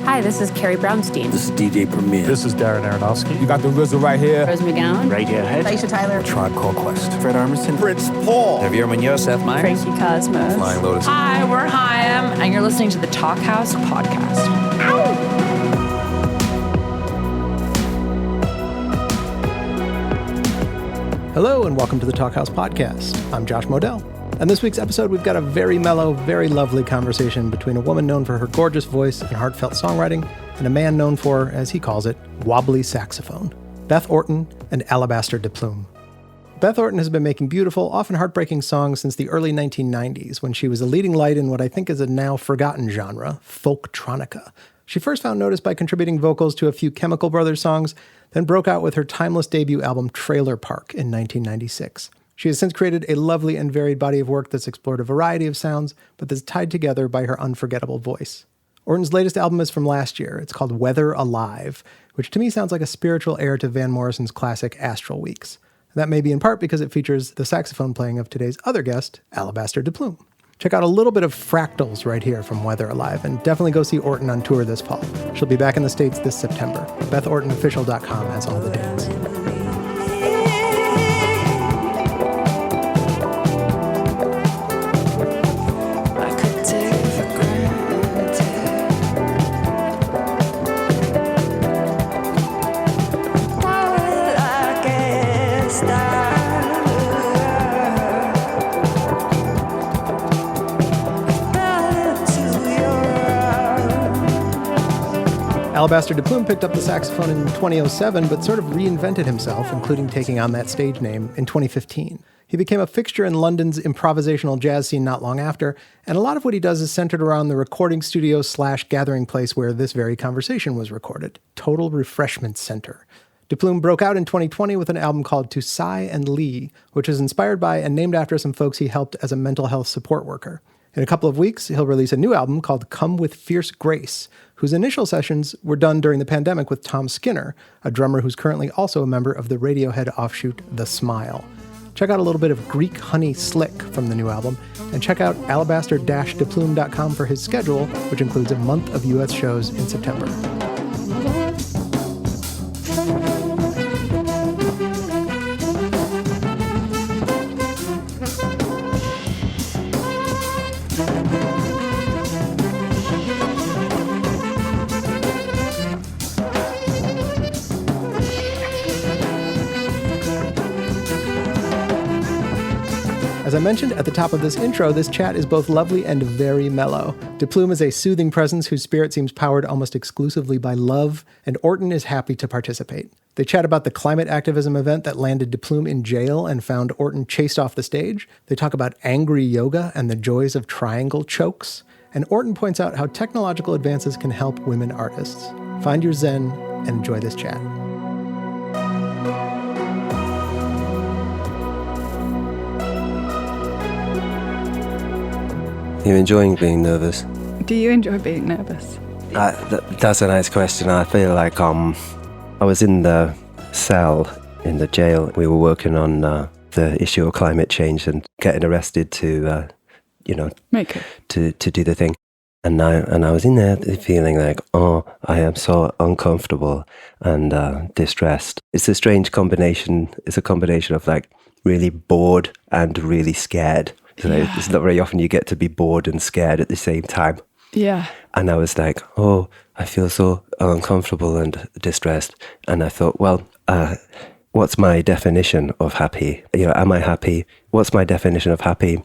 Hi, this is Carrie Brownstein. This is DJ Premier. This is Darren Aronofsky. You got the RZA right here. Rose McGowan. Radiohead. Aisha Tyler. Tribe Called Quest. Fred Armisen. Fritz Paul. Javier Munoz. Seth Meyers. Frankie Cosmos. Flying Lotus. Hi, we're Chaim, and you're listening to the Talkhouse Podcast. Hello and welcome to the Talkhouse Podcast. I'm Josh Modell. And this week's episode, we've got a very mellow, very lovely conversation between a woman known for her gorgeous voice and heartfelt songwriting and a man known for, as he calls it, wobbly saxophone. Beth Orton and Alabaster DePlume. Beth Orton has been making beautiful, often heartbreaking songs since the early 1990s when she was a leading light in what I think is a now forgotten genre, folktronica. She first found notice by contributing vocals to a few Chemical Brothers songs, then broke out with her timeless debut album Trailer Park in 1996. She has since created a lovely and varied body of work that's explored a variety of sounds, but that's tied together by her unforgettable voice. Orton's latest album is from last year. It's called Weather Alive, which to me sounds like a spiritual heir to Van Morrison's classic Astral Weeks. That may be in part because it features the saxophone playing of today's other guest, Alabaster DePlume. Check out a little bit of fractals right here from Weather Alive, and definitely go see Orton on tour this fall. She'll be back in the States this September. BethOrtonOfficial.com has all the dates. Alabaster DePlume picked up the saxophone in 2007, but sort of reinvented himself, including taking on that stage name in 2015. He became a fixture in London's improvisational jazz scene not long after, and a lot of what he does is centered around the recording studio / gathering place where this very conversation was recorded, Total Refreshment Center. DePlume broke out in 2020 with an album called To Sigh and Lee, which is inspired by and named after some folks he helped as a mental health support worker. In a couple of weeks, he'll release a new album called Come With Fierce Grace, whose initial sessions were done during the pandemic with Tom Skinner, a drummer who's currently also a member of the Radiohead offshoot The Smile. Check out a little bit of Greek Honey Slick from the new album, and check out alabaster-deplume.com for his schedule, which includes a month of US shows in September. As I mentioned at the top of this intro, this chat is both lovely and very mellow. DePlume is a soothing presence whose spirit seems powered almost exclusively by love, and Orton is happy to participate. They chat about the climate-activism event that landed DePlume in jail and found Orton chased off the stage. They talk about angry yoga and the joys of triangle chokes. And Orton points out how technological advances can help women artists. Find your zen and enjoy this chat. You're enjoying being nervous? Do you enjoy being nervous? That's a nice question. I feel like I was in the cell in the jail. We were working on the issue of climate change and getting arrested to, to do the thing. And I was in there feeling like, I am so uncomfortable and distressed. It's a strange combination. It's a combination of like really bored and really scared. So it's not very often you get to be bored and scared at the same time. Yeah. And I was like, I feel so uncomfortable and distressed. And I thought, well, what's my definition of happy? Am I happy? What's my definition of happy?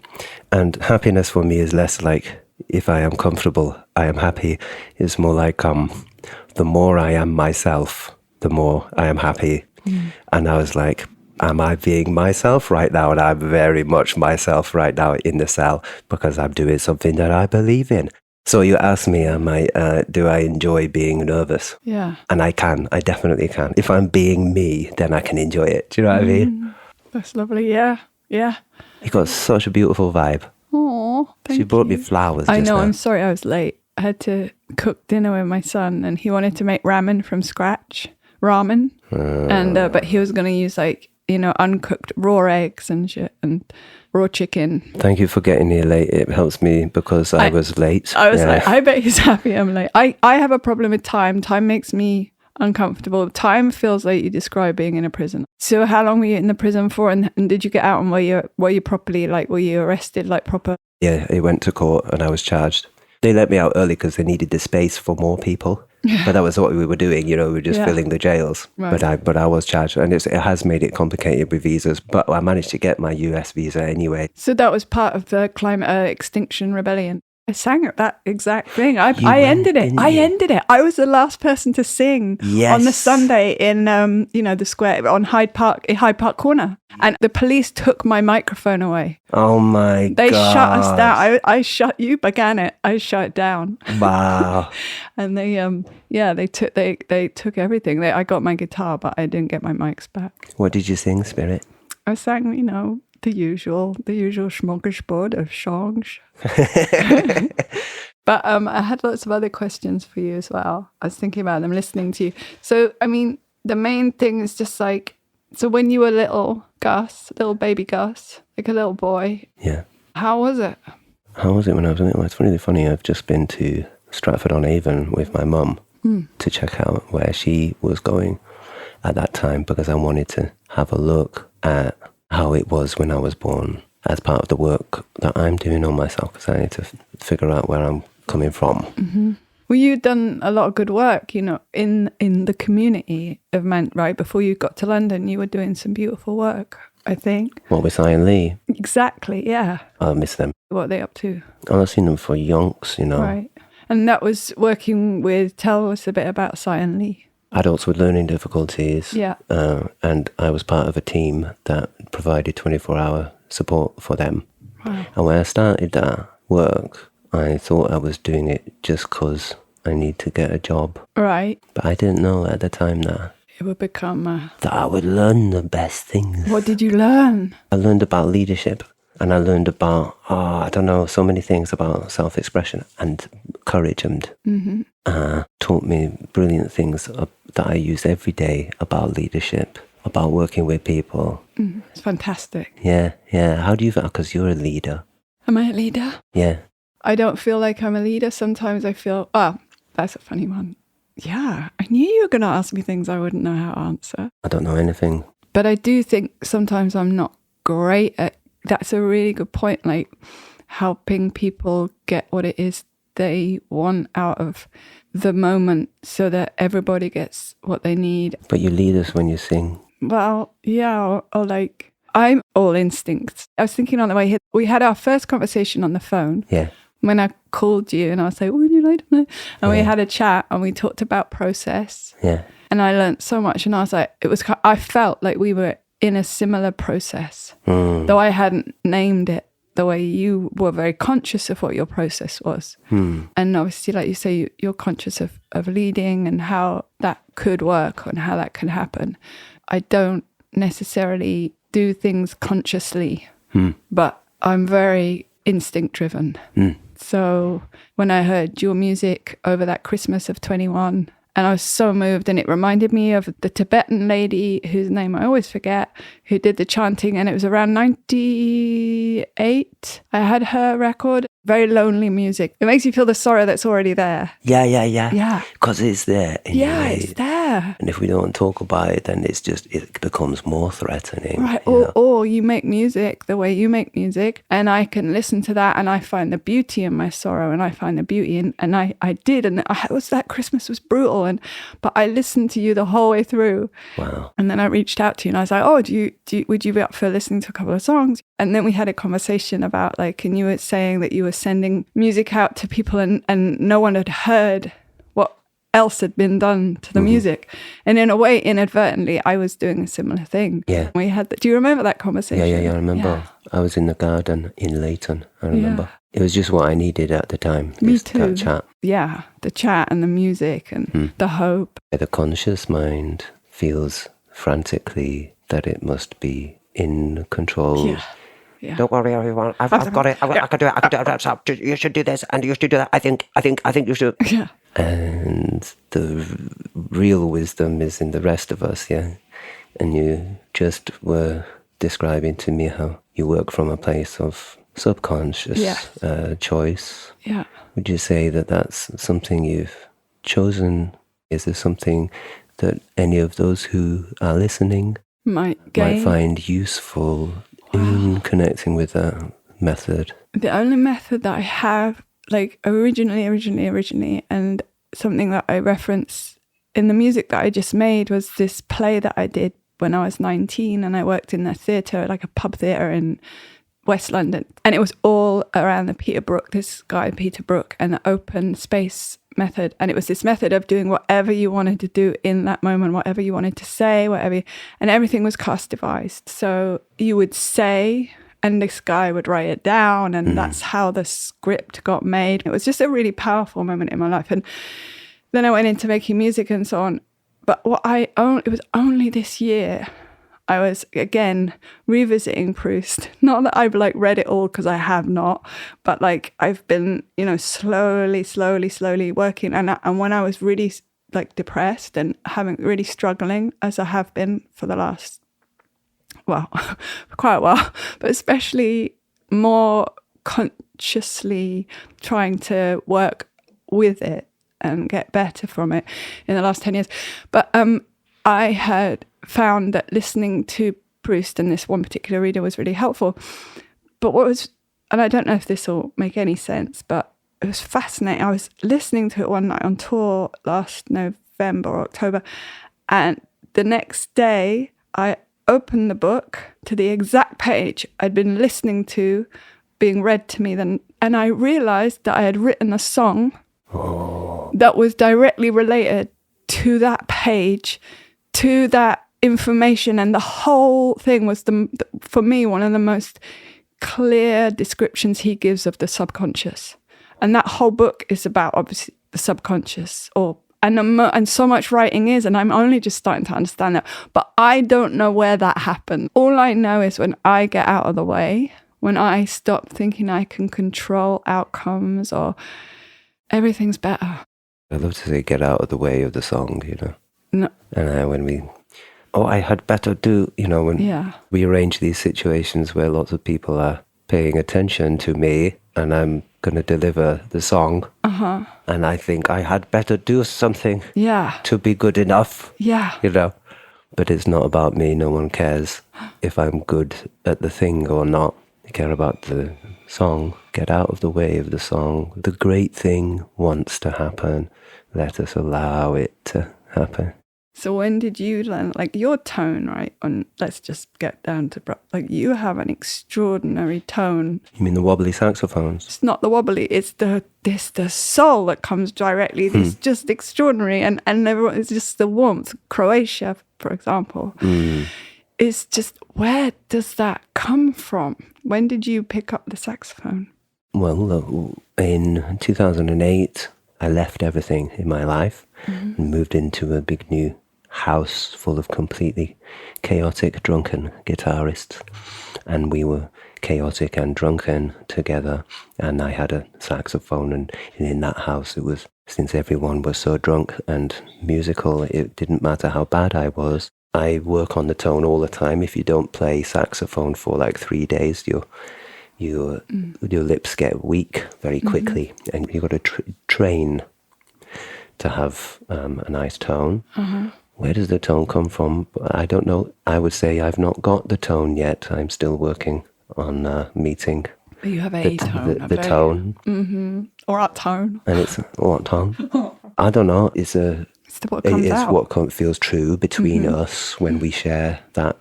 And happiness for me is less like, if I am comfortable, I am happy. It's more like, the more I am myself, the more I am happy. Mm. And I was like, am I being myself right now? And I'm very much myself right now in the cell because I'm doing something that I believe in. So you asked me, do I enjoy being nervous? Yeah. And I definitely can. If I'm being me, then I can enjoy it. Do you know what I mean? That's lovely. Yeah. Yeah. You got such a beautiful vibe. Oh, She brought me flowers. I know. Now. I'm sorry I was late. I had to cook dinner with my son and he wanted to make ramen from scratch. But he was going to use uncooked raw eggs and shit. And raw chicken. Thank you for getting here late. It helps me because I was late. I was like, I bet he's happy I'm late. I have a problem with time. Time makes me uncomfortable. Time feels like you describe being in a prison. So how long were you in the prison for, and did you get out, and were you properly, like, were you arrested like proper? Yeah, it went to court and I was charged. They let me out early because they needed the space for more people. But that was what we were doing, we were just filling the jails. Right. But I was charged, and it has made it complicated with visas. But I managed to get my US visa anyway. So that was part of the climate extinction rebellion. I sang that exact thing. I ended it. I ended it. I was the last person to sing on the Sunday in the square on Hyde Park Corner, and the police took my microphone away. Oh my god! They shut us down. You began it. I shut it down. Wow. And they took everything. I got my guitar, but I didn't get my mics back. What did you sing, Spirit? I sang, the usual smorgasbord of songs. But I had lots of other questions for you as well. I was thinking about them listening to you. So, I mean, the main thing is just like, so when you were little baby Gus, like a little boy. Yeah. How was it? How was it when I was little? It's really funny. I've just been to Stratford-on-Avon with my mum to check out where she was going at that time, because I wanted to have a look at how it was when I was born, as part of the work that I'm doing on myself, because I need to figure out where I'm coming from. Mm-hmm. Well, you'd done a lot of good work, in the community of Mant, right? Before you got to London, you were doing some beautiful work, I think. What, with Ian Lee? Exactly, yeah. I miss them. What are they up to? I've seen them for yonks, Right. And that was working with, tell us a bit about Ian Lee. Adults with learning difficulties. Yeah. And I was part of a team that provided 24-hour support for them. Wow. And when I started that work, I thought I was doing it just because I need to get a job. Right. But I didn't know at the time that it would become that I would learn the best things. What did you learn? I learned about leadership, and I learned about, so many things about self-expression and courage, and taught me brilliant things that I use every day about leadership, about working with people. It's fantastic. Yeah. How do you feel? Because you're a leader. Am I a leader? Yeah. I don't feel like I'm a leader. Sometimes I feel, that's a funny one. Yeah, I knew you were going to ask me things I wouldn't know how to answer. I don't know anything. But I do think sometimes I'm not great at, that's a really good point, like helping people get what it is they want out of the moment so that everybody gets what they need. But you lead us when you sing. Well, yeah, or like, I'm all instincts. I was thinking on the way here, we had our first conversation on the phone. Yeah. When I called you and I was like, would you like to know? And we had a chat and we talked about process. Yeah. And I learned so much, and I was like, I felt like we were in a similar process, though I hadn't named it the way you were very conscious of what your process was. And obviously, like you say, you're conscious of leading and how that could work and how that can happen. I don't necessarily do things consciously, but I'm very instinct driven. So when I heard your music over that Christmas of 21, and I was so moved, and it reminded me of the Tibetan lady whose name I always forget, who did the chanting, and it was around 98. I had her record, very lonely music. It makes you feel the sorrow that's already there. Yeah. Yeah. Because it's there. Anyway. It's there. And if we don't talk about it, then it becomes more threatening. Right. Or you make music the way you make music, and I can listen to that, and I find the beauty in my sorrow, and I find the beauty in, and I did, and that Christmas was brutal, but I listened to you the whole way through. Wow. And then I reached out to you and I was like, would you be up for listening to a couple of songs? And then we had a conversation about and you were saying that you were sending music out to people and no one had heard what else had been done to the music. And in a way, inadvertently, I was doing a similar thing. Yeah. We had do you remember that conversation? Yeah, I remember. Yeah. I was in the garden in Leighton, I remember. Yeah. It was just what I needed at the time. Me too. That chat. Yeah, the chat and the music and the hope. The conscious mind feels frantically that it must be in control. Yeah. Don't worry, everyone. I've got it. I can do it. You should do this and you should do that. I think you should. Yeah. And the real wisdom is in the rest of us, yeah. And you just were describing to me how you work from a place of subconscious choice. Yeah. Would you say that that's something you've chosen? Is there something that any of those who are listening might find useful in connecting with that method? The only method that I have, like originally, and something that I reference in the music that I just made was this play that I did when I was 19, and I worked in a theatre, like a pub theatre in West London. And it was all around this guy, Peter Brook, and the open space method. And it was this method of doing whatever you wanted to do in that moment, whatever you wanted to say, and everything was cast devised. So you would say, and this guy would write it down, and that's how the script got made. It was just a really powerful moment in my life. And then I went into making music and so on. But it was only this year I was again revisiting Proust. Not that I've like read it all, because I have not, but like I've been, slowly working. And when I was really like depressed and really struggling, as I have been for the last, for quite a while, but especially more consciously trying to work with it and get better from it in the last 10 years. But I had found that listening to Proust and this one particular reader was really helpful. But and I don't know if this will make any sense, but it was fascinating. I was listening to it one night on tour last November or October, and the next day I opened the book to the exact page I'd been listening to being read to me then, and I realized that I had written a song that was directly related to that page, to that information. And the whole thing was, for me, one of the most clear descriptions he gives of the subconscious. And that whole book is about, obviously, the subconscious, and so much writing is, and I'm only just starting to understand that. But I don't know where that happened. All I know is when I get out of the way, when I stop thinking I can control outcomes, or everything's better. I'd love to say get out of the way of the song, No. And when I had better do, when we arrange these situations where lots of people are paying attention to me and I'm going to deliver the song. And I think I had better do something to be good enough. But it's not about me. No one cares if I'm good at the thing or not. They care about the song. Get out of the way of the song. The great thing wants to happen. Let us allow it to happen. So when did you learn, like, your tone, right? Let's just get down to, like, you have an extraordinary tone. You mean the wobbly saxophones? It's not the wobbly, it's the soul that comes directly. It's just extraordinary. And everyone, it's just the warmth. Croatia, for example. It's just, where does that come from? When did you pick up the saxophone? Well, in 2008, I left everything in my life and moved into a big new house full of completely chaotic, drunken guitarists. And we were chaotic and drunken together. And I had a saxophone. And in that house, it was, since everyone was so drunk and musical, it didn't matter how bad I was. I work on the tone all the time. If you don't play saxophone for like 3 days, your lips get weak very quickly, and you've got to train to have a nice tone. Where does the tone come from? I don't know. I would say I've not got the tone yet. I'm still working on meeting. But you have a tone. The tone. Or a tone. And it's what tone? I don't know. It's what comes out. What feels true between us when we share that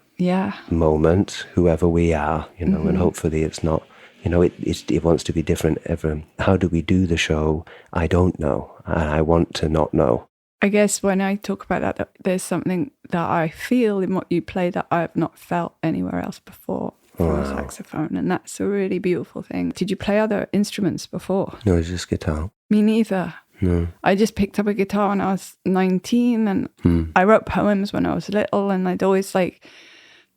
moment, whoever we are, and hopefully it's not, it wants to be different ever. How do we do the show? I don't know. I want to not know. I guess when I talk about that, there's something that I feel in what you play that I have not felt anywhere else before for a saxophone, and that's a really beautiful thing. Did you play other instruments before? No, it's just guitar. Me neither. No. I just picked up a guitar when I was 19, and I wrote poems when I was little, and I'd always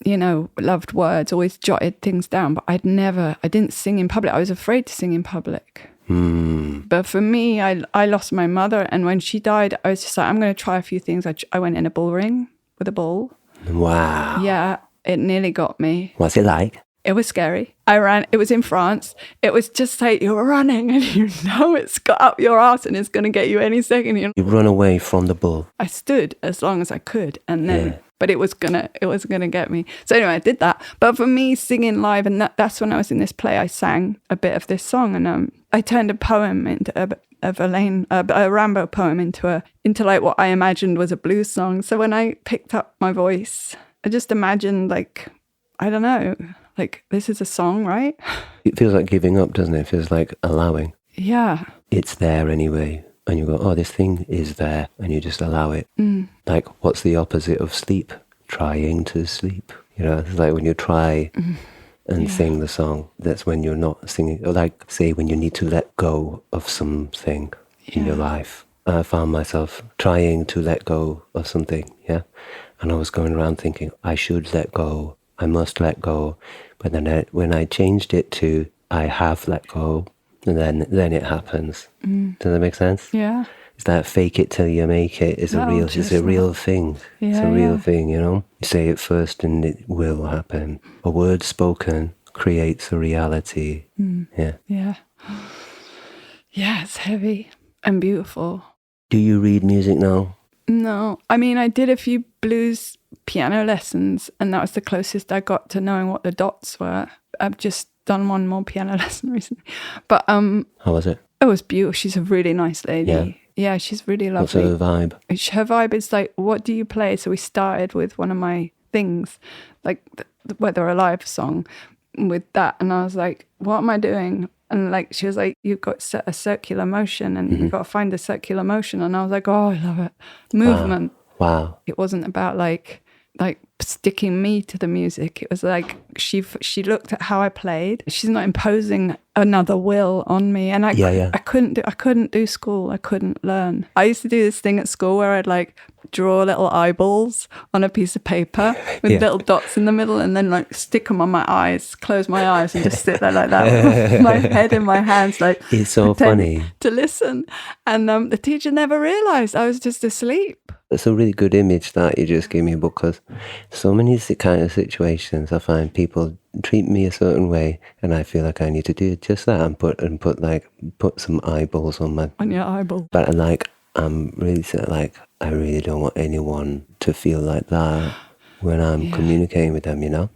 loved words, always jotted things down, but I didn't sing in public. I was afraid to sing in public. But for me, I lost my mother, and when she died, I was just like, I'm going to try a few things. I went in a bull ring with a bull. Wow. Yeah, it nearly got me. What's it like? It was scary. I ran. It was in France. It was just like you're running and you know it's got up your ass and it's going to get you any second. You run away from the bull. I stood as long as I could, and then, but it was gonna get me. So anyway, I did that. But for me, singing live, and that's when I was in this play, I sang a bit of this song, and I turned a poem into a Rambo poem into like what I imagined was a blues song. So when I picked up my voice, I just imagined like, I don't know, like this is a song, right? It feels like giving up, doesn't it? It feels like allowing. Yeah. It's there anyway. And you go, oh, this thing is there. And you just allow it. Like, what's the opposite of sleep? Trying to sleep. You know, it's like when you try and sing the song, that's when you're not singing. Or like, say, when you need to let go of something in your life. I found myself trying to let go of something, and I was going around thinking, I should let go, I must let go. But then when I changed it to, I have let go, and then it happens. Does that make sense? Yeah. It's that fake it till you make it. It's a real thing. It's a real thing, you know? You say it first and it will happen. A word spoken creates a reality. Yeah. Yeah. Yeah, it's heavy and beautiful. Do you read music now? No. I mean, I did a few blues piano lessons, and that was the closest I got to knowing what the dots were. I've just done one more piano lesson recently. But how was it? It was beautiful. She's a really nice lady. Yeah, she's really lovely. What's her vibe? Her vibe is like, what do you play? So we started with one of my things, like the Whether Alive song with that. And I was like, what am I doing? And like, she was like, you've got a circular motion and you've got to find a circular motion. And I was like, oh, I love it. Movement. Wow. It wasn't about like sticking me to the music. It was like she looked at how I played. She's not imposing another will on me. And I couldn't do school. I couldn't learn. I used to do this thing at school where I'd like draw little eyeballs on a piece of paper with little dots in the middle, and then like stick them on my eyes, close my eyes, and just sit there like that with my head in my hands, like it's so funny to listen. And the teacher never realized I was just asleep. It's a really good image that you just gave me, because so many kind of situations I find people treat me a certain way, and I feel like I need to do just that and put some eyeballs on your eyeball. But I'm really like, I really don't want anyone to feel like that when I'm communicating with them, you know.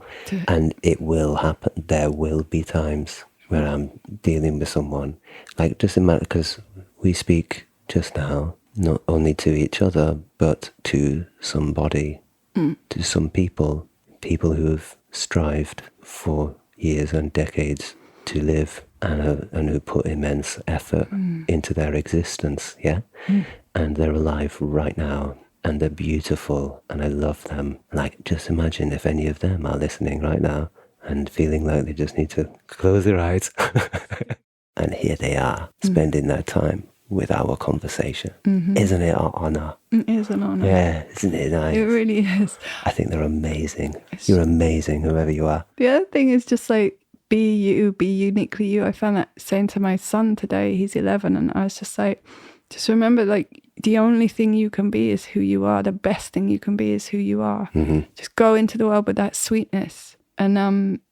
And it will happen. There will be times where I'm dealing with someone, like just imagine, because we speak just now not only to each other but to somebody, to some people who have strived for years and decades to live, and who put immense effort into their existence, and they're alive right now, and they're beautiful, and I love them. Like, just imagine if any of them are listening right now and feeling like they just need to close their eyes, and here they are spending their time with our conversation. Isn't it an honor? It is an honor. Yeah, isn't it nice? It really is. I think they're amazing. You're amazing, whoever you are. The other thing is just like, be you, be uniquely you. I found that saying to my son today, he's 11, and I was just like, just remember, like, the only thing you can be is who you are. The best thing you can be is who you are. Just go into the world with that sweetness and,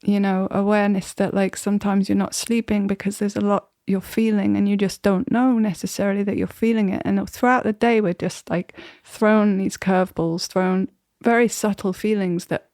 awareness that, like, sometimes you're not sleeping because there's a lot you're feeling and you just don't know necessarily that you're feeling it. And throughout the day, we're just, like, thrown these curveballs, thrown very subtle feelings that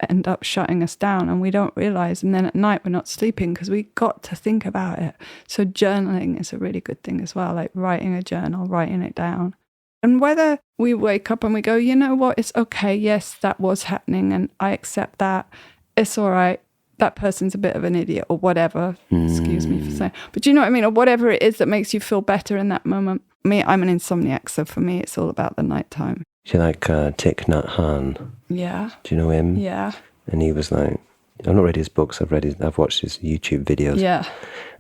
end up shutting us down, and we don't realize. And then at night we're not sleeping because we got to think about it. So journaling is a really good thing as well, like writing a journal, writing it down. And whether we wake up and we go, you know what, it's okay, yes, that was happening and I accept that, it's all right, that person's a bit of an idiot or whatever, excuse me for saying, but you know what I mean, or whatever it is that makes you feel better in that moment. Me, I'm an insomniac, so for me it's all about the nighttime. Do you like Thich Nhat Hanh? Yeah. Do you know him? Yeah. And he was like, I've not read his books, I've watched his YouTube videos. Yeah.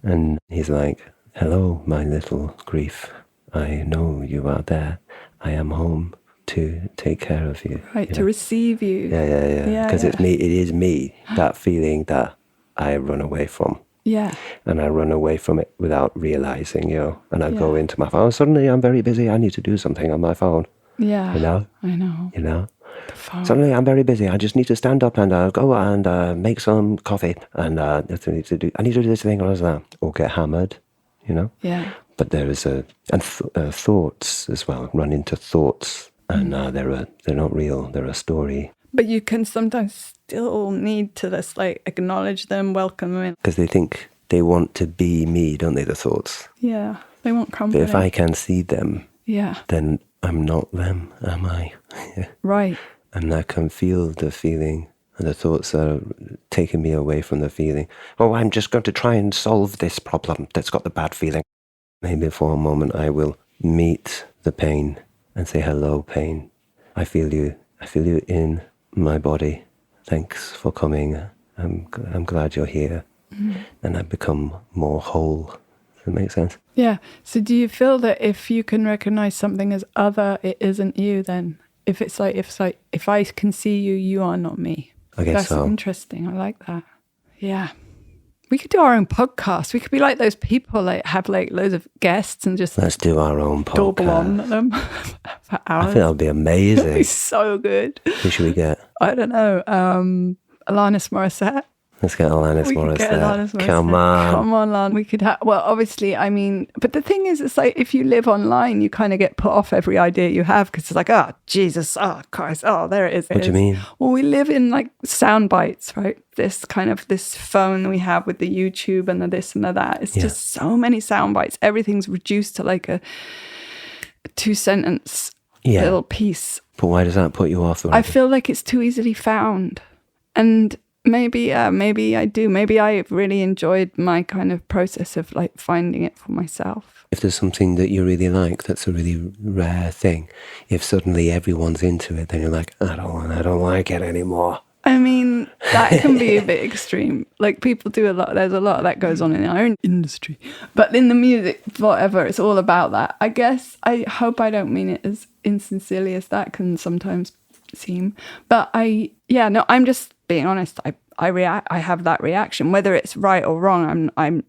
And he's like, hello, my little grief. I know you are there. I am home to take care of you. Right, to receive you. Yeah. Because it is me, that feeling that I run away from. Yeah. And I run away from it without realizing, and I go into my phone. Suddenly I'm very busy. I need to do something on my phone. Yeah. You know? I know. You know? The phone. Suddenly I'm very busy. I just need to stand up and go and make some coffee. And I need to do this thing or that. Or get hammered, you know? Yeah. But there is thoughts as well, run into thoughts. And they're not real. They're a story. But you can sometimes still need to just like acknowledge them, welcome them in. Because they think they want to be me, don't they, the thoughts? Yeah. They want company. But if I can see them, yeah, then I'm not them, am I? Right. And I can feel the feeling, and the thoughts are taking me away from the feeling. Oh, I'm just going to try and solve this problem that's got the bad feeling. Maybe for a moment I will meet the pain and say, hello, pain. I feel you. I feel you in my body. Thanks for coming. I'm glad you're here. And I become more whole. Does that make sense? Yeah. So do you feel that if you can recognize something as other, it isn't you then? If I can see you, you are not me. I guess so. That's interesting. I like that. Yeah. We could do our own podcast. We could be like those people that have like loads of guests and just let's do our own podcast. Double on them for hours. I think that'll be amazing. It'd be so good. Who should we get? I don't know. Alanis Morissette. Let's get Alanis Morissette. Come on, Lan. We could have, well, obviously, I mean, but the thing is, it's like if you live online, you kind of get put off every idea you have because it's like, oh, Jesus, oh, Christ, oh, there it is. What do you mean? Well, we live in like sound bites, right? This phone we have with the YouTube and the this and the that. It's just so many sound bites. Everything's reduced to like a 2-sentence little piece. But why does that put you off? I feel like it's too easily found. And maybe I do. Maybe I've really enjoyed my kind of process of like finding it for myself. If there's something that you really like, that's a really rare thing. If suddenly everyone's into it, then you're like, I don't like it anymore. I mean, that can be a bit extreme. Like people do a lot. There's a lot that goes on in our own industry. But in the music, whatever, it's all about that. I guess I hope I don't mean it as insincerely as that can sometimes seem. But I'm just being honest. I have that reaction, whether it's right or wrong. I'm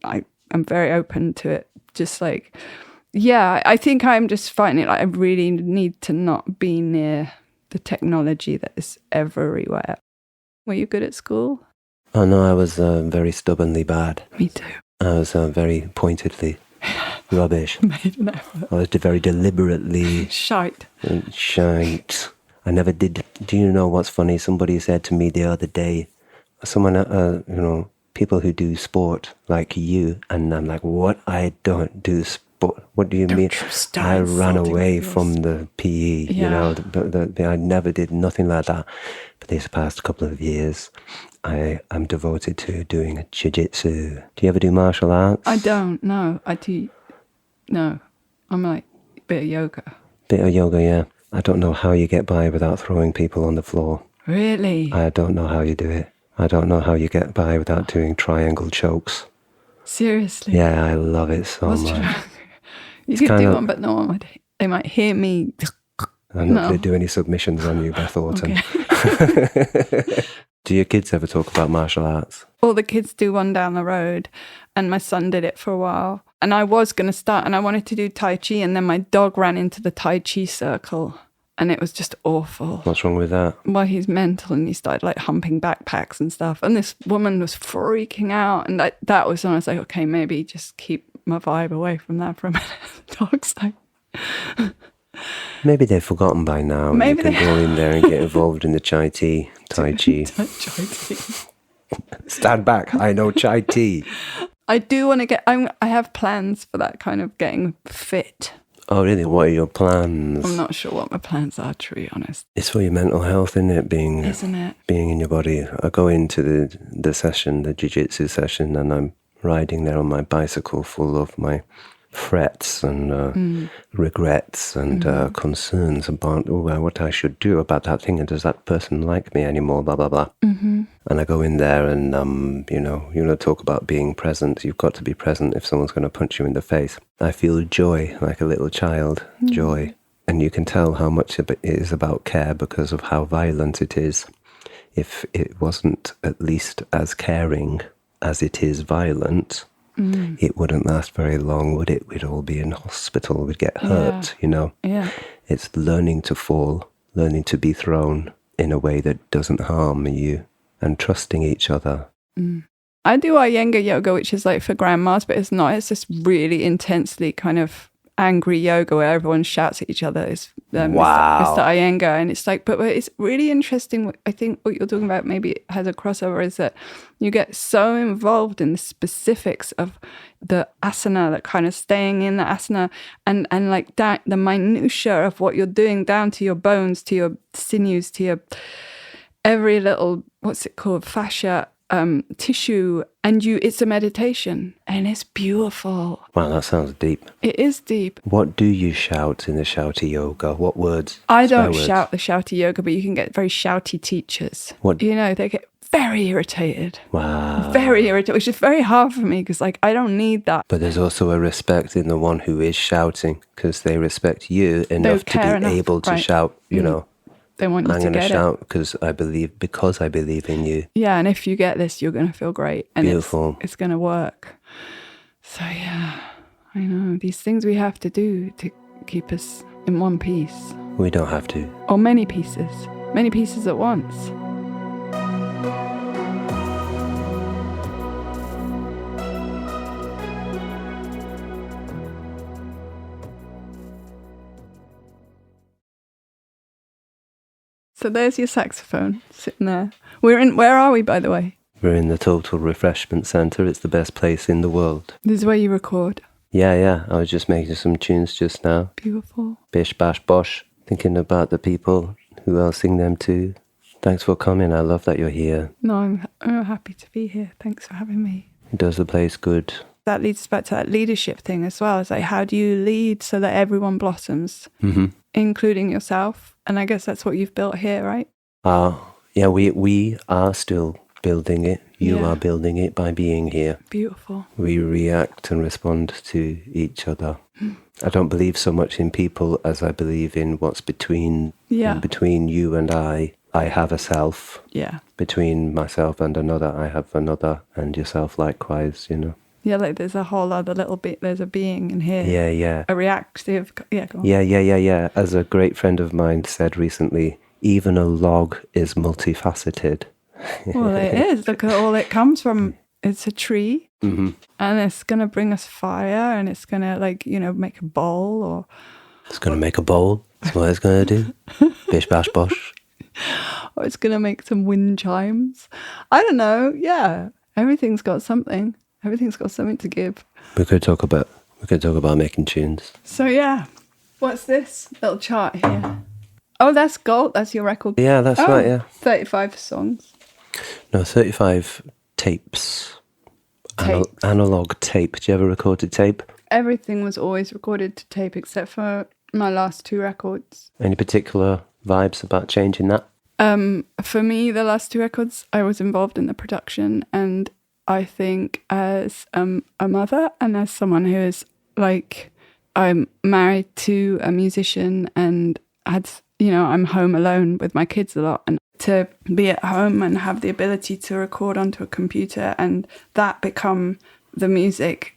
very open to it. Just like, I think I'm just finding it like I really need to not be near the technology that is everywhere. Were you good at school? Oh no, I was very stubbornly bad. Me too. I was very pointedly rubbish. Made an effort. I was very deliberately shite. I never did. Do you know what's funny? Somebody said to me the other day, someone, people who do sport like you, and I'm like, what? I don't do sport. What do you mean? I ran away from the PE, I never did nothing like that. But these past couple of years, I'm devoted to doing jiu-jitsu. Do you ever do martial arts? I don't, no. I do, no. I'm like, a bit of yoga. Bit of yoga, yeah. I don't know how you get by without throwing people on the floor. Really? I don't know how you do it. I don't know how you get by without doing triangle chokes. Seriously? Yeah, I love it so much. You could do one, but no one would. They might hear me. I'm not going to do any submissions on you, Beth Orton. Okay. Do your kids ever talk about martial arts? All the kids do one down the road, and my son did it for a while. And I was going to start, and I wanted to do Tai Chi, and then my dog ran into the Tai Chi circle, and it was just awful. What's wrong with that? Well, he's mental, and he started like humping backpacks and stuff. And this woman was freaking out, and that was when I was like, okay, maybe just keep my vibe away from that for a minute. The dog's like... Maybe they've forgotten by now. Maybe you can go in there and get involved in the Tai Chi. Stand back. I know Chai Tea. I do want to get... I have plans for that kind of getting fit. Oh, really? What are your plans? I'm not sure what my plans are, to be honest. It's for your mental health, isn't it? Being in your body. I go into the session, the jiu-jitsu session, and I'm riding there on my bicycle full of my frets and regrets and concerns about what I should do about that thing, and does that person like me anymore, blah, blah, blah. Mm-hmm. And I go in there and, talk about being present. You've got to be present if someone's going to punch you in the face. I feel joy, like a little child, joy. And you can tell how much it is about care because of how violent it is. If it wasn't at least as caring as it is violent... it wouldn't last very long, would it? We'd all be in hospital, we'd get hurt, Yeah. Yeah. It's learning to fall, learning to be thrown. in a way that doesn't harm you, and trusting each other. I do Iyengar yoga, which is like for grandmas, but it's not. It's just really intensely kind of angry yoga where everyone shouts at each other. It's the Iyengar, and it's like, but it's really interesting. I think what you're talking about maybe has a crossover, is that you get so involved in the specifics of the asana, that kind of staying in the asana, and like that, the minutia of what you're doing down to your bones, to your sinews, to your every little, what's it called, fascia, tissue, and it's a meditation, and it's beautiful. Wow, that sounds deep. It is deep. What do you shout in the shouty yoga? What words? I don't Swear shout the shouty yoga, but you can get very shouty teachers. What? They get very irritated. Wow. Very irritated, which is very hard for me, because like I don't need that. But there's also a respect in the one who is shouting, because they respect you enough to be able to shout, you know. They want you I'm to going to get shout it. because I believe in you. Yeah, and if you get this, you're going to feel great. And Beautiful. It's going to work. So yeah, I know. These things we have to do to keep us in one piece. We don't have to. Or many pieces at once. So there's your saxophone sitting there. Where are we, by the way? We're in the Total Refreshment Centre. It's the best place in the world. This is where you record. Yeah. I was just making some tunes just now. Beautiful. Bish, bash, bosh. Thinking about the people who I'll sing them to. Thanks for coming. I love that you're here. No, I'm happy to be here. Thanks for having me. It does the place good. That leads us back to that leadership thing as well. It's like, how do you lead so that everyone blossoms, including yourself? And I guess that's what you've built here, right? Yeah, we are still building it. You are building it by being here. Beautiful. We react and respond to each other. I don't believe so much in people as I believe in what's between you and I. I have a self. Yeah. Between myself and another, I have another, and yourself likewise, you know. Yeah, like there's a whole other little bit, there's a being in here. Yeah. A reactive, go on. Yeah. As a great friend of mine said recently, even a log is multifaceted. Well, it is. Look at all it comes from. It's a tree, and it's going to bring us fire, and it's going to, make a bowl, or... It's going to make a bowl. That's what it's going to do. Bish, bash, bosh. Or it's going to make some wind chimes. I don't know. Yeah. Everything's got something. Everything's got something to give. We could talk about making tunes. So yeah, what's this little chart here? Oh, that's gold. That's your record. Yeah, that's right. Yeah, 35 songs. No, 35 tapes. Analog tape. Did you ever record to tape? Everything was always recorded to tape except for my last 2 records. Any particular vibes about changing that? For me, the last 2 records, I was involved in the production, and I think as a mother and as someone who is I'm married to a musician and I'm home alone with my kids a lot, and to be at home and have the ability to record onto a computer and that become the music,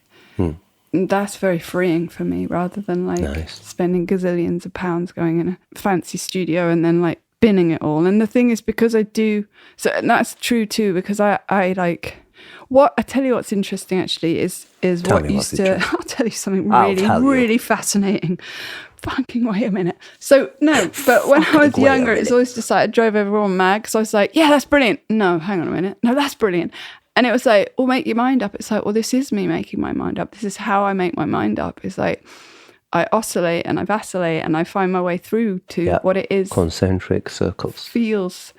that's very freeing for me, rather than spending gazillions of pounds going in a fancy studio and then binning it all. And the thing is, because I do, and that's true too, because I tell you what's interesting actually is what used to... I'll tell you something really fascinating. Fucking wait a minute. So, no, but when I was younger, it's always just I drove everyone mad because I was like, yeah, that's brilliant. No, hang on a minute. No, that's brilliant. And it was like, well, make your mind up. It's like, well, this is me making my mind up. This is how I make my mind up. It's like I oscillate and I vacillate and I find my way through to what it is. Concentric circles. Feels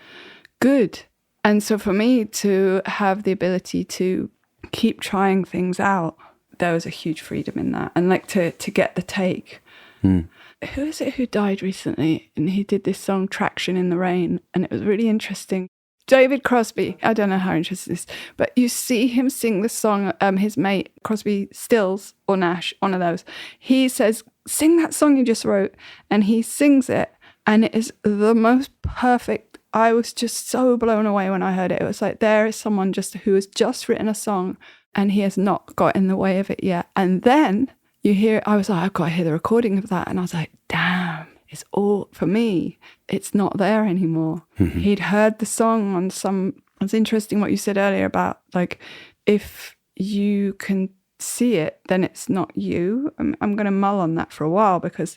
good. And so for me to have the ability to keep trying things out, there was a huge freedom in that. And to get the take. Who is it who died recently? And he did this song, Traction in the Rain. And it was really interesting. David Crosby, I don't know how interesting this is, but you see him sing the song, his mate, Crosby, Stills or Nash, one of those. He says, sing that song you just wrote. And he sings it. And it is the most perfect. I was just so blown away when I heard it. It was like, there is someone who has just written a song and he has not got in the way of it yet. And then you hear, I was like, I've got to hear the recording of that. And I was like, damn, it's all, for me, it's not there anymore. He'd heard the song on it's interesting what you said earlier about like, if you can see it, then it's not you. I'm going to mull on that for a while, because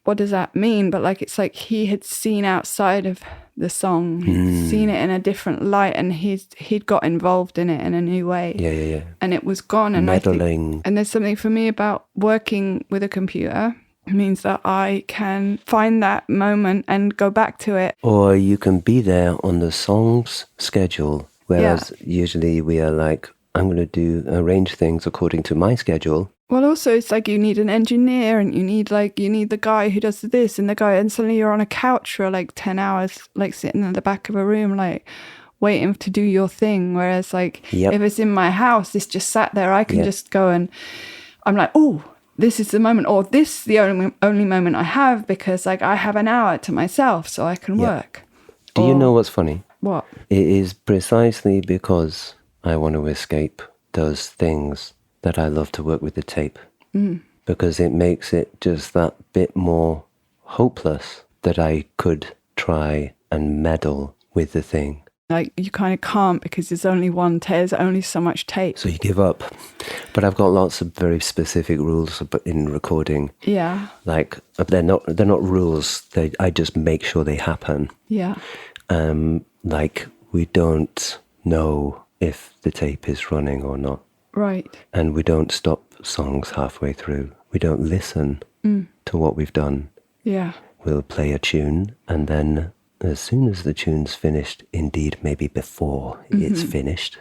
what does that mean? But like, it's like he had seen outside of the song, he'd seen it in a different light, and he'd got involved in it in a new way. Yeah. And it was gone. And Meddling. and there's something for me about working with a computer. It means that I can find that moment and go back to it. Or you can be there on the song's schedule, whereas usually we are like, I'm going to arrange things according to my schedule. Well, also, it's like you need an engineer, and you need the guy who does this and the guy, and suddenly you're on a couch for like 10 hours, like sitting in the back of a room, like waiting to do your thing. Whereas like, if it's in my house, it's just sat there. I can just go, and I'm like, oh, this is the moment, or this is the only moment I have, because like I have an hour to myself, so I can work. Do you know what's funny? What? It is precisely because I want to escape those things that I love to work with the tape, because it makes it just that bit more hopeless that I could try and meddle with the thing. Like, you kind of can't, because there's only there's only so much tape. So you give up. But I've got lots of very specific rules in recording. Yeah. Like, they're not rules. I just make sure they happen. Yeah. Like, we don't know if the tape is running or not. Right. And we don't stop songs halfway through. We don't listen to what we've done. Yeah. We'll play a tune, and then as soon as the tune's finished, indeed maybe before it's finished,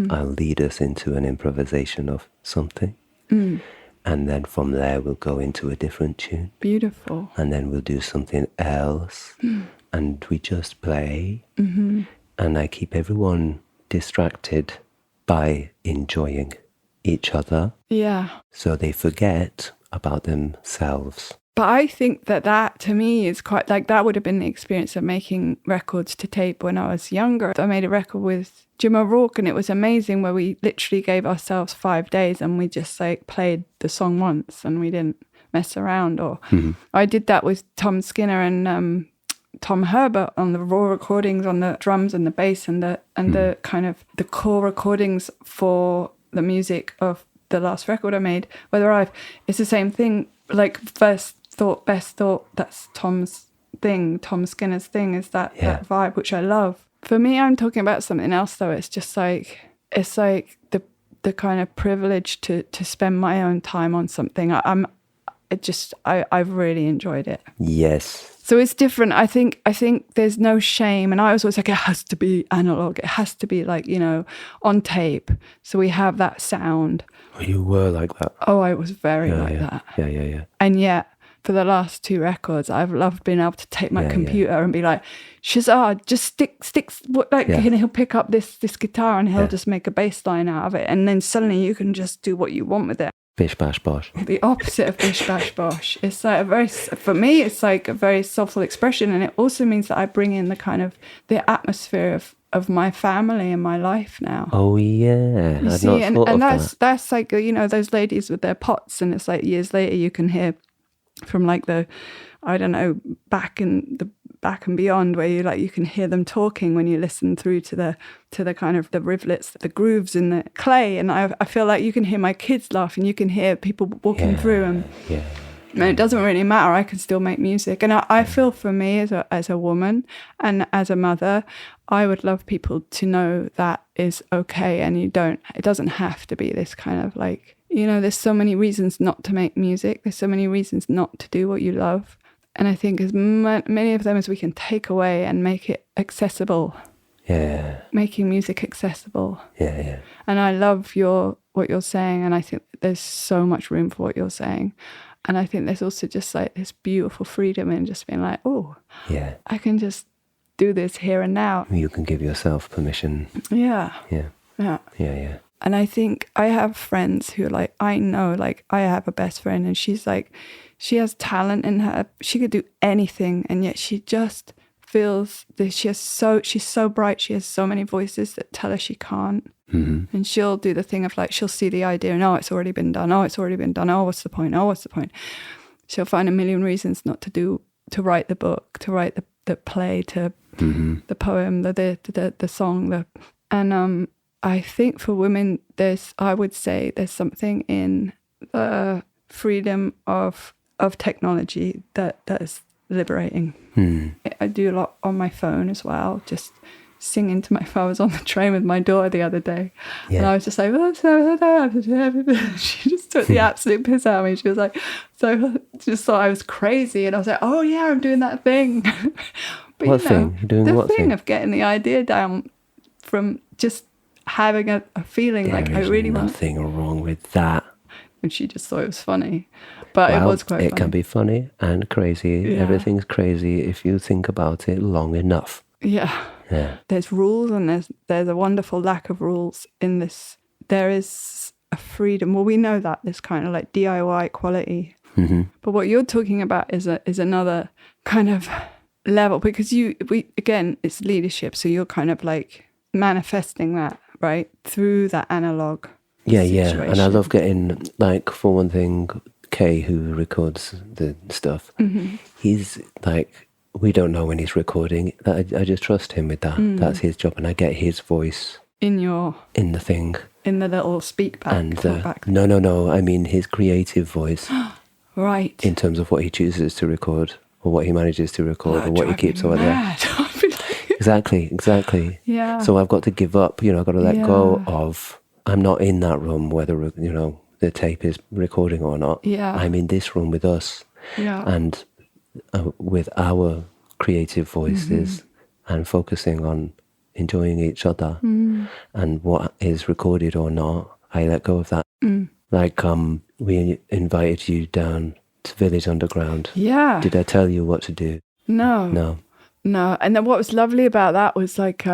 I'll lead us into an improvisation of something. And then from there we'll go into a different tune. Beautiful. And then we'll do something else. And we just play. And I keep everyone distracted by enjoying each other. Yeah. So they forget about themselves. But I think that to me is quite, like, that would have been the experience of making records to tape when I was younger. I made a record with Jim O'Rourke, and it was amazing, where we literally gave ourselves 5 days and we just like played the song once and we didn't mess around. Or I did that with Tom Skinner and Tom Herbert on the raw recordings, on the drums and the bass and the kind of the core recordings for the music of the last record I made. It's the same thing, like first thought, best thought, that's Tom's thing, Tom Skinner's thing, is that vibe, which I love. For me, I'm talking about something else though. It's just like, it's like the kind of privilege to spend my own time on something. I've really enjoyed it. Yes. So it's different. I think there's no shame. And I was always like, it has to be analog. It has to be like, on tape. So we have that sound. Oh, you were like that. Oh, I was very that. Yeah. And yet, for the last 2 records, I've loved being able to take my computer and be like, Shazar, just sticks, and he'll pick up this guitar and he'll just make a bass line out of it. And then suddenly you can just do what you want with it. Bish, bash, bosh. The opposite of bish, bash, bosh. It's like for me, it's like a very soulful expression. And it also means that I bring in the kind of the atmosphere of my family and my life now. Oh, yeah. You see, and that's like, those ladies with their pots, and it's like years later you can hear from like the, I don't know, back and beyond, where you can hear them talking when you listen through to the kind of the rivulets, the grooves in the clay. And I feel like you can hear my kids laughing, you can hear people walking through, and it doesn't really matter. I can still make music. And I feel, for me as a woman and as a mother, I would love people to know that is okay. And it doesn't have to be this kind of like, there's so many reasons not to make music. There's so many reasons not to do what you love. And I think as many of them as we can take away and make it accessible. Yeah. Making music accessible. Yeah. And I love what you're saying. And I think there's so much room for what you're saying. And I think there's also just like this beautiful freedom in just being like, oh, I can just do this here and now. You can give yourself permission. Yeah. Yeah. And I think I have friends who I know, I have a best friend, and she's like, she has talent in her. She could do anything, and yet she just feels that she's so bright. She has so many voices that tell her she can't. Mm-hmm. And she'll do the thing of she'll see the idea and, it's already been done. Oh, it's already been done. Oh, what's the point? She'll find a million reasons not to do to write the book, to write the play, to the poem, the song, and I think for women, I would say there's something in the freedom of technology that is liberating. I do a lot on my phone as well, just singing to my phone. I was on the train with my daughter the other day, and I was just like, she just took the absolute piss out of me. She was like, just thought I was crazy, and I was like, oh yeah, I'm doing that thing. But what thing? You're doing what thing? Of getting the idea down from just having a feeling like I really want. There's nothing wrong with that. And she just thought it was funny, but it was quite funny. It can be funny and crazy. Yeah. Everything's crazy if you think about it long enough. Yeah. There's rules, and there's a wonderful lack of rules in this. There is a freedom. Well, we know that there's kind of like DIY quality, but what you're talking about is another kind of level, because again, it's leadership. So you're kind of like manifesting that, right, through that analog. Yeah. And I love getting, like, for one thing, Kay, who records the stuff, he's like, we don't know when he's recording. I just trust him with that. That's his job, and I get his voice in the thing, in the little speak back. And no, I mean his creative voice, right? In terms of what he chooses to record, or what he manages to record, or what he keeps over there. Exactly. Yeah. So I've got to give up. I've got to let go of. I'm not in that room, whether the tape is recording or not. Yeah. I'm in this room with us. Yeah. And with our creative voices and focusing on enjoying each other, and what is recorded or not, I let go of that. Like we invited you down to Village Underground. Yeah. Did I tell you what to do? No. And then what was lovely about that was like,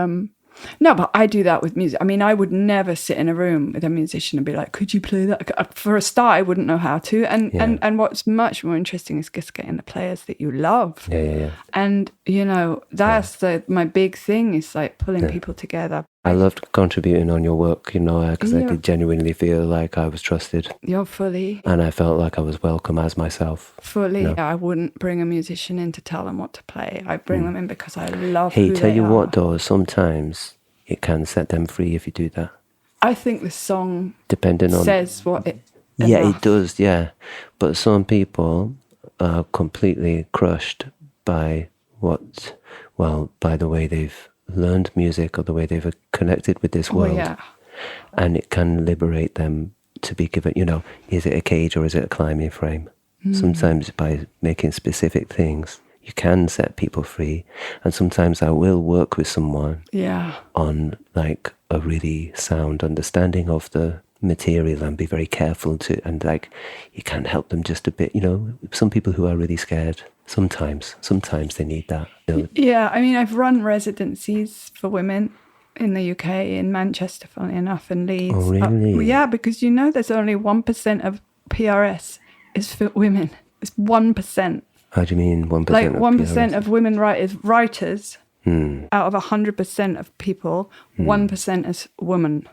no, but I do that with music. I mean, I would never sit in a room with a musician and be like, could you play that? For a start, I wouldn't know how to. And what's much more interesting is just getting the players that you love. Yeah. And, that's my big thing, is like pulling people together. I loved contributing on your work, because I did genuinely feel like I was trusted. You're fully. And I felt like I was welcome as myself. Fully. No. I wouldn't bring a musician in to tell them what to play. I bring them in because I love who they are. Hey, tell you what, though, sometimes it can set them free if you do that. I think the song says what it... Yeah, it does, yeah. But some people are completely crushed by by the way they've learned music, or the way they've connected with this world. Yeah. And it can liberate them to be given, is it a cage or is it a climbing frame? Sometimes by making specific things, you can set people free. And sometimes I will work with someone on like a really sound understanding of the material, and be very careful and like, you can help them just a bit, some people who are really scared, sometimes they need that. Yeah, I mean, I've run residencies for women in the UK, in Manchester, funnily enough, and Leeds. Oh, really? Yeah, because there's only 1% of PRS is for women. It's 1%. How do you mean 1%? Like 1% of women writers out of 100% of people, 1% is women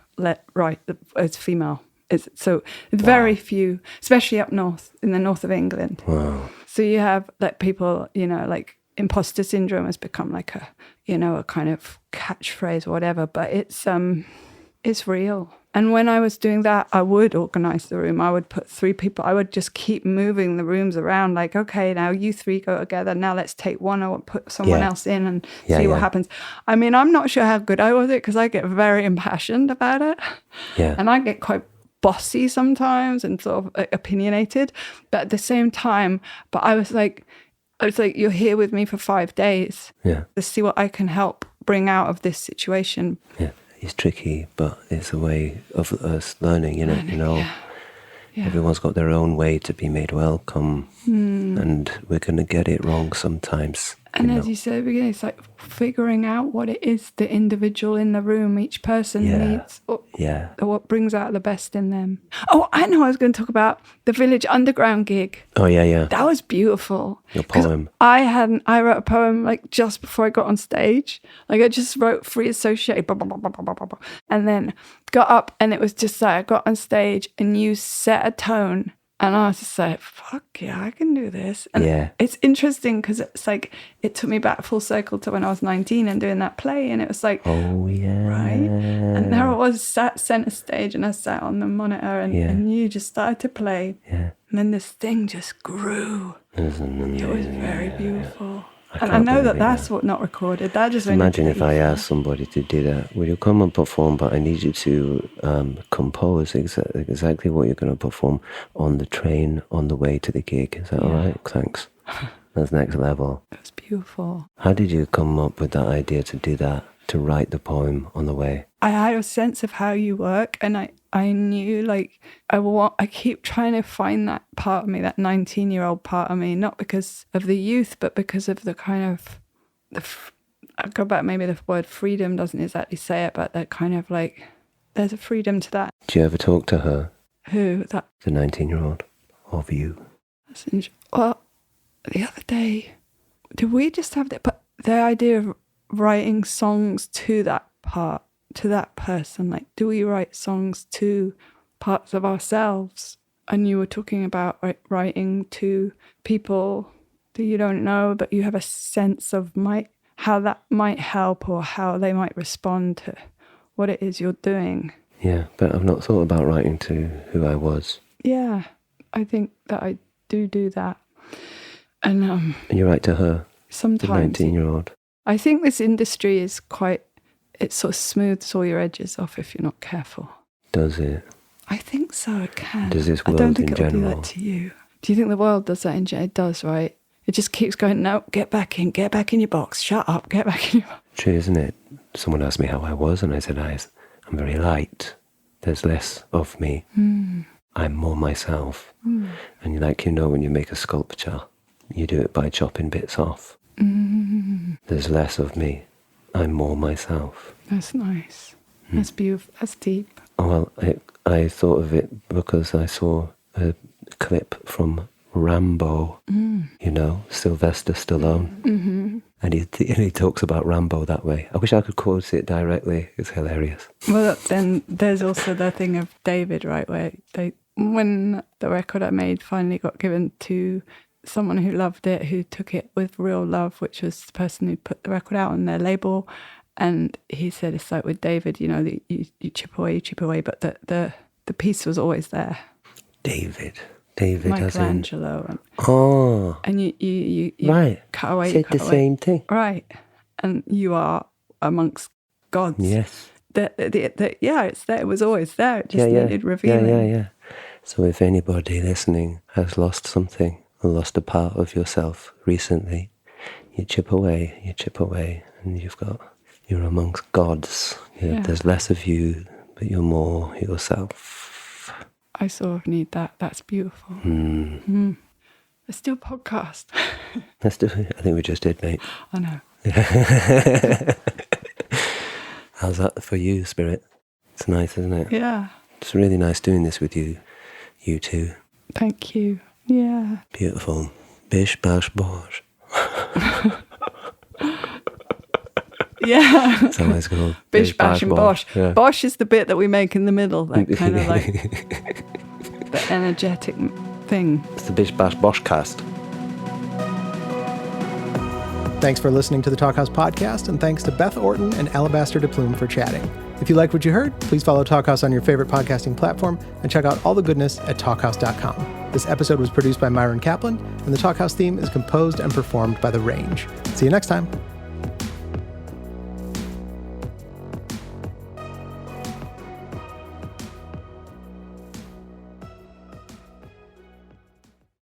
write as female. It's very few, especially up north, in the north of England. Wow. So you have like people, like imposter syndrome has become like a kind of catchphrase or whatever, but it's real. And when I was doing that, I would organize the room. I would put 3 people. I would just keep moving the rooms around. Like, okay, now you 3 go together. Now let's take one or put someone else in and see what happens. I mean, I'm not sure how good I was at it, because I get very impassioned about it. Yeah. And I get quite bossy sometimes and sort of opinionated. But at the same time, I was like, you're here with me for 5 days. Yeah. To see what I can help bring out of this situation. Yeah. It's tricky, but it's a way of us learning, Everyone's got their own way to be made welcome, and we're going to get it wrong sometimes. And as you said at the beginning, it's like figuring out what it is the individual in the room, each person needs, or what brings out the best in them. Oh, I know, I was going to talk about the Village Underground gig. Oh, yeah. That was beautiful. Your poem. I wrote a poem like just before I got on stage. Like I just wrote free associate, blah, blah, blah, blah, blah, blah, blah, and then got up, and it was just like I got on stage and you set a tone And I was just like, fuck yeah, I can do this. And Yeah. it's interesting because it's like, it took me back full circle to when I was 19 and doing that play. And it was like, Oh, yeah. right? And there I was sat center stage and I sat on the monitor and you just started to play. Yeah. And then this thing just grew. It was very beautiful. And I can't know believe that it that's what not recorded. That just Imagine if I asked somebody to do that. Will you come and perform? But I need you to compose exactly what you're going to perform on the train on the way to the gig. Is that all right? Thanks. That's next level. It was beautiful. How did you come up with that idea to do that, to write the poem on the way? I had a sense of how you work, and I knew, like, I keep trying to find that part of me, that 19-year-old part of me, not because of the youth, but because of the kind of, I go back, maybe the word freedom doesn't exactly say it, but that kind of like, there's a freedom to that. Do you ever talk to her? Who? That. The 19-year-old of you? Well, the other day, did we just have that? But the idea of writing songs to that part, to that person, like, do we write songs to parts of ourselves? And you were talking about writing to people that you don't know, but you have a sense of how that might help or how they might respond to what it is you're doing. Yeah, but I've not thought about writing to who I was. Yeah, I think that I do that. And you write to her, sometimes. the 19-year-old. I think this industry is quite, it sort of smooths all your edges off if you're not careful. Does it? I think so, it can. Does this I world don't think in it'll do general? that to you. Do you think the world does that in general? It does, right? It just keeps going, no, get back in your box, shut up, get back in your box. True, isn't it? Someone asked me how I was, and I said, I'm very light. There's less of me. I'm more myself. And when you make a sculpture, you do it by chopping bits off. There's less of me. I'm more myself. That's nice. That's beautiful. That's deep. Oh, well, I thought of it because I saw a clip from Rambo, Sylvester Stallone. And he talks about Rambo that way. I wish I could quote it directly. It's hilarious. Well, then there's also the thing of David, right, where when the record I made finally got given to someone who loved it, who took it with real love, which was the person who put the record out on their label. And he said, it's like with David, you chip away, but the piece was always there. David Michelangelo. And you right. cut away. Said the same thing. Right. And you are amongst gods. Yes. It's there. It was always there. It just needed revealing. Yeah. So if anybody listening has lost something or lost a part of yourself recently, you chip away, and you're amongst gods. There's less of you, but you're more yourself. I sort of need that. That's beautiful. Let's do a podcast. Let's do it. I think we just did, mate. I know. How's that for you, Spirit? It's nice, isn't it? Yeah. It's really nice doing this with you two. Thank you. Yeah. Beautiful. Bish, bash, bosh. Yeah. It's always called Bish, bash, and bosh. Yeah. Bosh is the bit that we make in the middle, that kind of like the energetic thing. It's the Bish, bash, bosh cast. Thanks for listening to the Talkhouse Podcast, and thanks to Beth Orton and Alabaster DePlume for chatting. If you liked what you heard, please follow Talkhouse on your favorite podcasting platform and check out all the goodness at talkhouse.com. This episode was produced by Myron Kaplan, and the Talkhouse theme is composed and performed by The Range. See you next time.